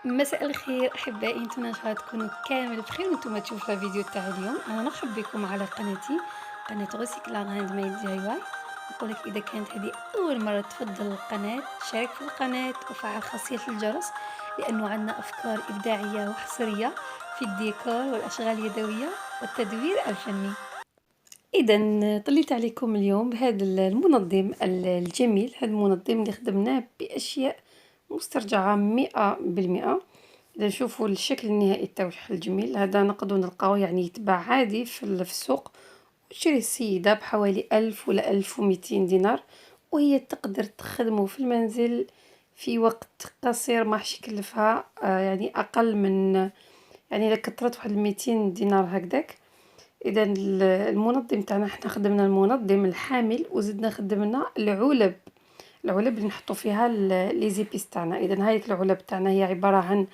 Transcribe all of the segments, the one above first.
مساء الخير احبائي، نتمنى ان شاء الله تكونوا كامل بخير وانتم تشوفوا الفيديو تاع اليوم. انا نرحب بكم على قناتي، قناه غوسيكلا هاند ميد دي اي واي. نقول لك اذا كانت هذه اول مره تفضل القناه شارك في القناه وفعل خاصيه الجرس، لانه عندنا افكار ابداعيه وحصريه في الديكور والاشغال اليدويه والتدوير الفني. اذا طليت عليكم اليوم بهذا المنظم الجميل، هذا المنظم اللي خدمناه باشياء مسترجعه 100%. إذا نشوفوا الشكل النهائي تاعو شحال جميل. هذا نقدروا نلقاوه يعني يتباع عادي في السوق، وتشريه السيدة بحوالي 1000 ولا 1200 دينار، وهي تقدر تخدمه في المنزل في وقت قصير ما حش يكلفها يعني أقل من، يعني إذا كثرت واحد 200 دينار هكذاك. إذا المنظم تاعنا حنا خدمنا المنظم الحامل وزدنا خدمنا العلب، العلب اللي نحطو فيها لي زيبيس تاعنا. إذا هاي العلب تاعنا هي عبارة عن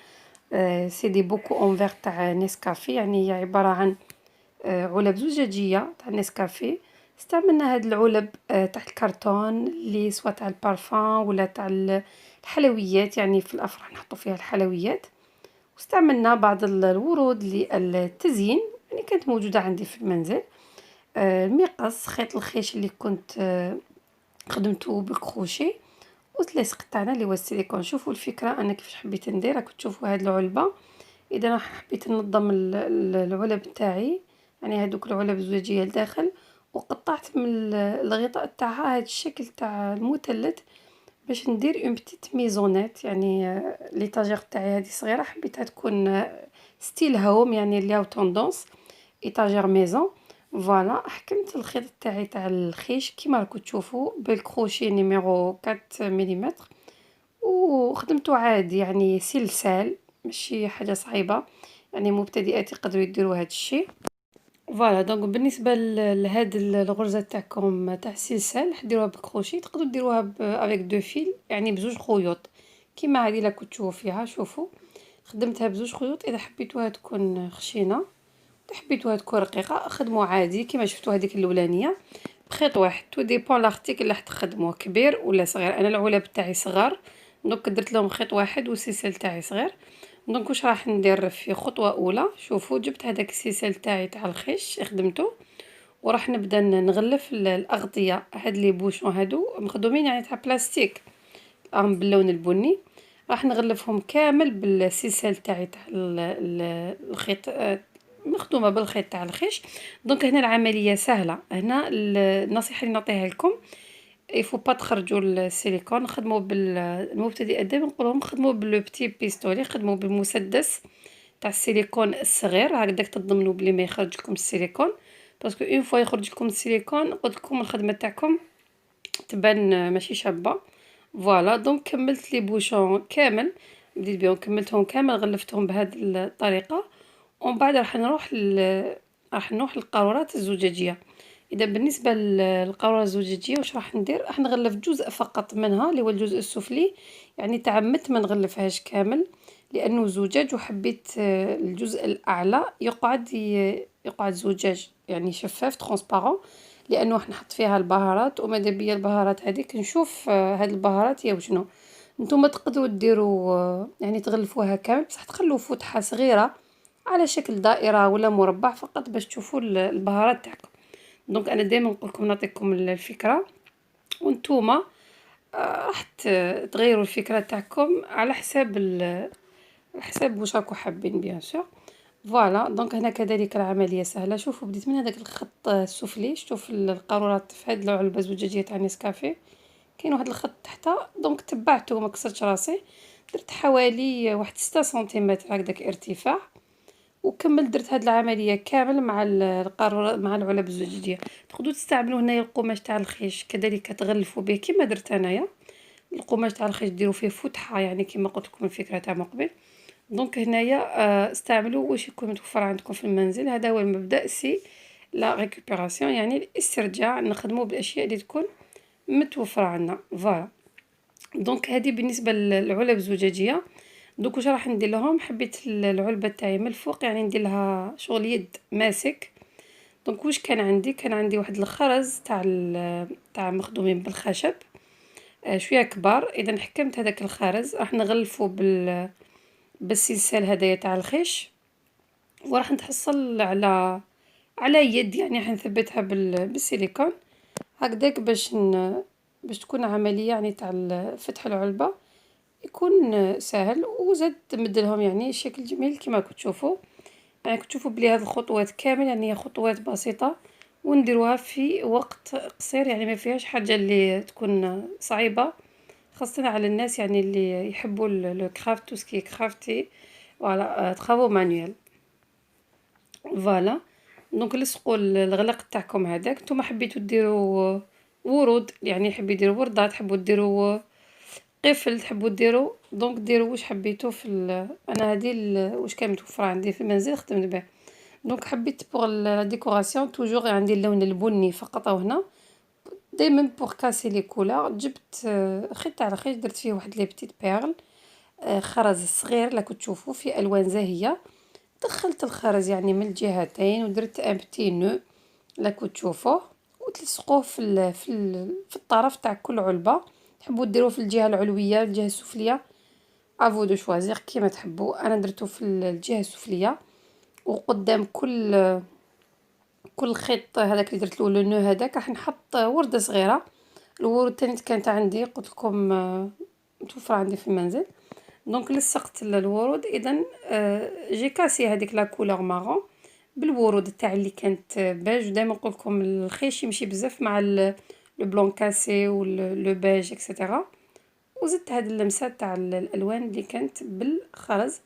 سي دي بوكو اون فيغ تاع نسكافيه، يعني هي عبارة عن علب زجاجية تاع نسكافيه. استعملنا هاد العلب تاع الكرتون اللي سوا تاع البارفان ولا تاع الحلويات، يعني في الأفراح نحطو فيها الحلويات. واستعملنا بعض الورود للتزيين، يعني كانت موجودة عندي في المنزل. المقص، خيط الخيش اللي كنت خدمته بالكروشيه، واللاصق تاعنا اللي هو السيليكون. شوفوا الفكرة أنا كيفاش حبيت ندير، راكم تشوفوا هاد العلبة. إذا أنا حبيت ننظم العلب تاعي، يعني هادوك العلب الزجاجية لداخل، وقطعت من الغطاء تاعها هاد الشكل تاع المثلث باش ندير اون بتيت ميزونيت. يعني ليطاجير تاعي هذه صغيرة حبيتها تكون ستيل هوم، يعني اللي هو توندونس ايطاجير ميزون. فوالا حكمت الخيط تاعي تاع الخيش كيما راكم تشوفوا بالكروشي نيميرو 4 مليمتر، وخدمته عادي يعني سلسال، ماشي حاجة صعيبة، يعني مبتدئات يقدروا يديروا هاد الشيء. فوالا دونك بالنسبة لهاد الغرزة تاعكم تاع السلسال ديروها بالكروشي، تقدروا ديروها افيك دو فيل، يعني بزوج خيوط كيما هذه اللي كنت تشوفوا فيها. شوفوا خدمتها بزوج خيوط. اذا حبيتوها تكون خشينة، حبيتوها تكون رقيقة، خدموا عادي كيما شفتوا هذيك الاولانية بخيط واحد. تو ديبون لارتيكل اللي راح تخدموه كبير ولا صغير. انا العلب تاعي صغار، دونك درت لهم خيط واحد والسلسال تاعي صغير. دونك واش راح ندير في خطوه اولى، شوفوا جبت هذاك السلسال تاعي تاع الخيش خدمته، وراح نبدا نغلف الاغطيه. هاد لي بوشون هادو مخدومين يعني تاع بلاستيك باللون البني، راح نغلفهم كامل بالسلسال تاعي تاع الخيط، مخدومه بالخيط تاع الخيش. دونك هنا العمليه سهله. هنا النصيحه اللي نعطيها لكم، يفو با تخرجوا السيليكون، خدموا المبتدئات دائما نقول لهم خدموا باللو بتي بيستولي، خدموا بالمسدس تاع السيليكون الصغير هكذاك تضمنوا بلي ما يخرج لكم السيليكون، باسكو اون فوا يخرج لكم السيليكون قلت لكم الخدمه تاعكم تبان ماشي شابه. فوالا دونك كملت لي بوشون كامل، بديت بهم كملتهم كامل، غلفتهم بهذه الطريقه. ومن بعد راح نروح للقارورات الزجاجيه. اذا بالنسبه للقاروره الزجاجيه واش راح ندير، راح نغلف جزء فقط منها اللي هو الجزء السفلي، يعني تعمدت ما نغلفهاش كامل لانه زجاج، وحبيت الجزء الاعلى يقعد زجاج يعني شفاف ترونسبارون، لانه راح نحط فيها البهارات. وماذا بيا البهارات هذيك نشوف هاد البهارات هي وشنو. نتوما تقدروا ديروا يعني تغلفوها كامل، بصح تخلوا فتحه صغيره على شكل دائره ولا مربع فقط باش تشوفوا البهارات تاعكم. دونك انا دائما نقول لكم نعطيكم الفكره، وانتوما راح تغيروا الفكره تاعكم على حساب على حساب واش راكم حابين بيان سور. فوالا دونك هنا كذلك العمليه سهله. شوفوا بديت من هذاك الخط السفلي، شفتوا في القارورات في هذه العلبه الزجاجيه تاع نسكافيه كاين واحد الخط تحته، دونك تبعته وما كسرتش راسي، درت حوالي واحد 6 سنتيمتر هكذاك ارتفاع، وكملت درت هاد العمليه كامل مع القاروره مع العلب الزجاجيه. تقدروا تستعملوا هنايا القماش تاع الخيش كذلك تغلفوا به كما درت انايا. القماش تاع الخيش ديروا فيه فتحه يعني كما قلت لكم الفكره تاع من قبل. دونك هنايا استعملوا واش يكون متوفر عندكم في المنزل. هذا هو المبدا، سي لا ريكوبيراسيون، يعني الاسترجاع، نخدموا بالاشياء اللي تكون متوفره عندنا. فوالا دونك هذه بالنسبه للعلب الزجاجيه. دوك واش راح ندير لهم، حبيت العلبه تاعي من الفوق يعني ندير لها شغل يد ماسك. دونك واش كان عندي، كان عندي واحد الخرز تاع مخدومين بالخشب شويه كبار. اذا حكمت هذاك الخرز راح نغلفه بالسلسال هدايا تاع الخيش، وراح نتحصل على يد، يعني راح نثبتها بالسيليكون هكداك باش تكون عملية يعني تاع فتح العلبة يكون ساهل، وزاد تمدلهم يعني شكل جميل كيما راكم تشوفوا. يعني راكم تشوفوا بلي هاد الخطوات كامل يعني هي خطوات بسيطة ونديروها في وقت قصير، يعني ما فيهاش حاجة اللي تكون صعيبة، خاصة على الناس يعني اللي يحبوا لو كرافت تو سكي كرافتي فوالا ترافو مانيوال. فوالا دونك لصقوا الغلق تاعكم هذاك. نتوما حبيتو ديروا ورود، يعني حبي ديروا وردة، تحبوا ديروا قفل، تحبوا ديروا دونك ديروا واش حبيتو انا هادي واش كان متوفر عندي في المنزل خدمت به. دونك حبيت بوغ لا ديكوراسيون توجور عندي اللون البني فقط هنا، دائما بوغ كاسي لي كولور جبت خيط تاع الخيط درت فيه واحد لي بتيت بيرل، خرز صغير راكم تشوفوا في الوان زاهيه، دخلت الخرز يعني من الجهتين ودرت ان بتي نو راكم تشوفوه، وتلصقوه في الطرف تاع كل علبه. تحبوا ديروه في الجهه العلويه الجهه السفليه افو دو شوازير كيما تحبوا. انا درتو في الجهه السفليه، وقدام كل خيط هذاك اللي درت له لو نو هذاك راح نحط ورده صغيره. الورود تاني كانت عندي قلت لكم متوفره عندي في المنزل، دونك لصقت الورود. اذا جي كاسي هذيك لا كولور مارون بالورود تاع اللي كانت باج. دائما نقول لكم الخيش يمشي بزاف مع لو بلون كاسي ولو باج اكسيتيرا، وزدت هاد اللمسه تاع الالوان اللي كانت بالخرز.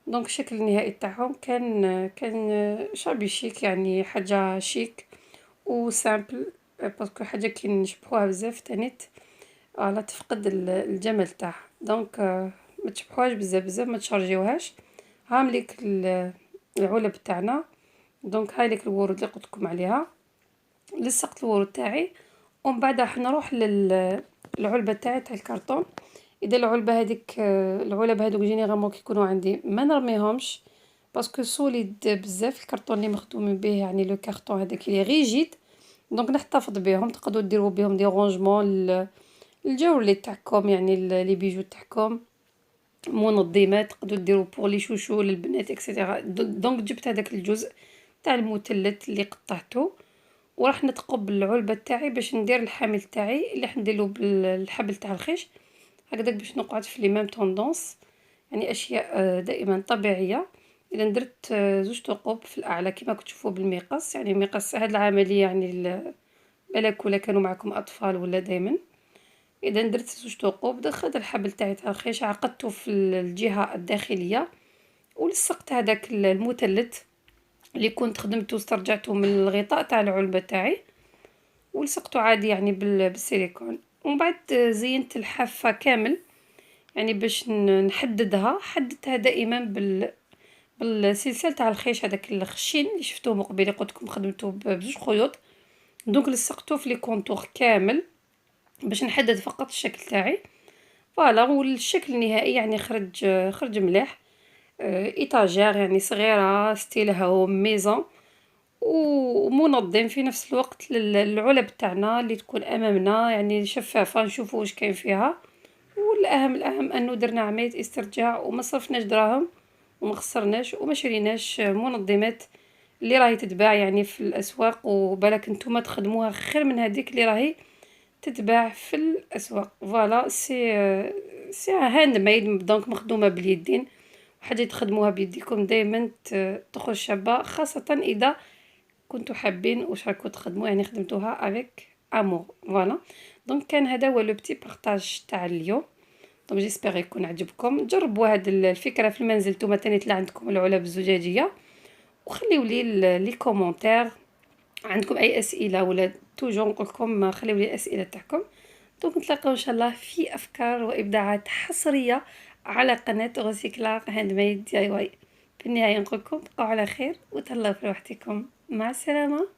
دونك الشكل النهائي تاعهم كان شابي شيك، يعني حاجه شيك وسامبل، باسكو حاجه كي نشبحوها بزاف تانيت لا تفقد الجمال تاعها. دونك ما تشبحوهاش بزاف بزاف، ما تشارجيوهاش. هامليك العلب تاعنا. دونك هاي ليك الورود اللي قلت لكم عليها، لصقت الورود تاعي ومن بعد راح نروح للعلبه تاعي تاع الكرتون. اذا العلبه هذيك العلب هذوك جينيرالمون كيكونوا عندي ما نرميهمش باسكو سوليد بزاف الكرتون اللي مخدومين به، يعني لو كارطون هذاك اللي ريجيد، دونك نحتفظ بهم. تقدروا ديروا بهم دي رونجمون الجولي تاعكم، يعني لي بيجو تاعكم، منظمات تقدروا ديروا بور لي شوشو للبنات اكسيتيرا. دونك جبت هذاك الجزء تاع المثلث اللي قطعته، وراح نثقب بالعلبه تاعي باش ندير الحامل تاعي اللي راح نديرو بالحبل تاع الخيش هكذاك باش نقعد في لي ميم توندونس، يعني اشياء دائما طبيعيه. اذا درت زوج ثقوب في الاعلى كما كتشوفوا بالمقص، يعني مقص هذه العمليه يعني بالك ولا كانوا معكم اطفال ولا دائما. اذا درت زوج ثقوب، دخلت الحبل تاعي تاع الخيش عقدته في الجهه الداخليه، ولصقت هذاك المثلث اللي كنت خدمته واسترجعته من الغطاء تاع العلبه تاعي، ولصقته عادي يعني بالسيليكون. ومن بعد زينت الحافه كامل، يعني باش نحددها حددتها دائما بالسلسال تاع الخيش هذاك الخشين اللي شفتوه مقبل قلت لكم خدمته بزوج خيوط. دونك لصقته في لي كونتور كامل باش نحدد فقط الشكل تاعي. فوالا والشكل النهائي يعني خرج مليح. ايطاجير يعني صغيره ستيل هوم ميزون ومنظم في نفس الوقت للعلب تاعنا اللي تكون امامنا، يعني شفافه نشوفوا واش كاين فيها. والاهم انه درنا عمليه استرجاع وما صرفناش دراهم وما خسرناش وما شريناش منظمات اللي راهي تتباع يعني في الاسواق، وبالك نتوما تخدموها خير من هذيك اللي راهي تتباع في الاسواق. فوالا سي هاند ميد، دونك مخدومه باليدين، وحاجه تخدموها بيديكم دائما تخرج شابه، خاصه اذا كنتو حابين واش راكو تخدموا، يعني خدمتوها افيك امور. فوالا دونك كان هذا هو لو بتي بارطاج تاع اليوم. دونك جيسبر يكون عجبكم، جربوا هاد الفكره في المنزل نتوما تاني تلا عندكم العلب الزجاجيه، وخليوا لي لي كومونتير عندكم اي اسئله ولا توجور نقول لكم خليوا لي الاسئله تاعكم. دونك نتلاقاو ان شاء الله في افكار وابداعات حصريه على قناه غوسيكلار هاند ميد دي اي واي. في النهايه نقول لكم بقوا على خير وتهلاو في روحتكم، مع السلامه.